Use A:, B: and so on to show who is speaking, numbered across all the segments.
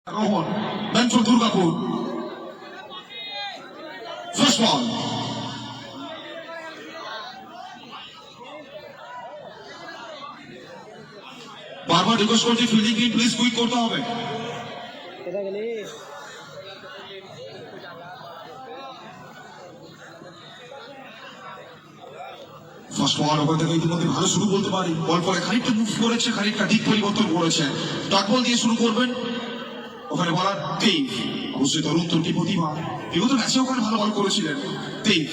A: Rohan, man from Durgapur. First ball. বারবার request করছি fielding team please quick করতে হবে। ফার্স্ট বল ওখান থেকে ইতিমধ্যে ভালো শুরু বলতে পারি, বল পরে খানিকটা মুভ করেছে, খানিকটা দিক পরিবর্তন করেছে। ডট বল দিয়ে শুরু করবেন, ওখানে বলার তেইভ, অবশ্যই তরুণ তুর্কি প্রতিভা, বিগত ম্যাচে ওখানে ভালো বল করেছিলেন তেইভ।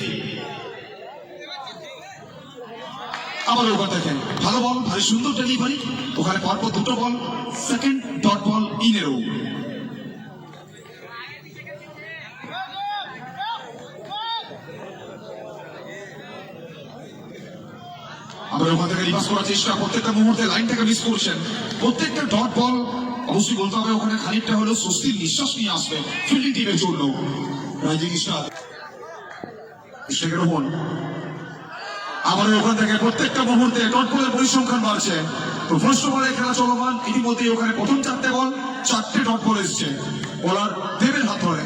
A: আবার ওখান থেকে ভালো বল, ভারী সুন্দর ডেলিভারি, ওখানে পরপর দুটো ball, second dot ball in a row. আমরা ওখান থেকে রিভার্স করার চেষ্টা, প্রত্যেকটা মুহূর্তে লাইনটাকে মিস করছেন, প্রত্যেকটা ডট বল অবশ্যই বলতে হবে ওখানে খানিকটা হলেও স্বস্তির নিঃশ্বাস নিয়ে আসবে ফিল্ডিং টিমের জন্য। রাইজিং স্টার রোহন আবার ওখান থেকে প্রত্যেকটা মুহূর্তে ডট বলের পরিসংখ্যান বাড়ছে। তো ফার্স্ট ওভারে খেলা চলমান, ইতিমধ্যে ওখানে প্রথম চারটে বল, চারটে ডট বল এসছে বলার দেবের হাত ধরে।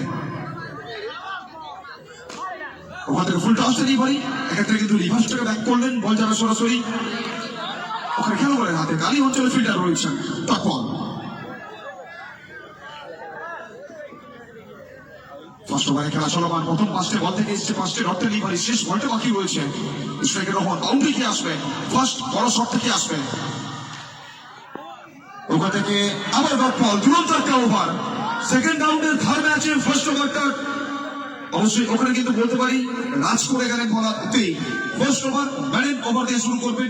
A: ওখান থেকে ফুল টস ডেলিভারি, এক্ষেত্রে কিন্তু রিভার্সটাকে ব্যাক করলেন, বল যাবে সরাসরি ওখানে খেলোয়াড়ের হাতে, কালী অঞ্চলে ফিল্ডার রয়েছেন ডট বল। ফার্স্ট ওভারে খেলা চলমান, প্রথম পাঁচটে বল থেকে এসছে পাঁচটে ডট ডেলিভারি, শেষ বলটা বাকি রয়েছে। স্ট্রাইকের রোহন বাউন্ডারি কে আসবে, ফার্স্ট বড় শট থেকে আসবে, ওখান থেকে আবার ডট বল, দুরন্ত একটা ওভার। সেকেন্ড রাউন্ডের থার্ড ম্যাচে ফার্স্ট ওভারটা অবশ্যই ওখানে কিন্তু বলতে পারি রাজ করে গেলেন বলাতেই। ফার্স্ট ওভার ব্যালেন্স ওভার দিয়ে শুরু করবেন।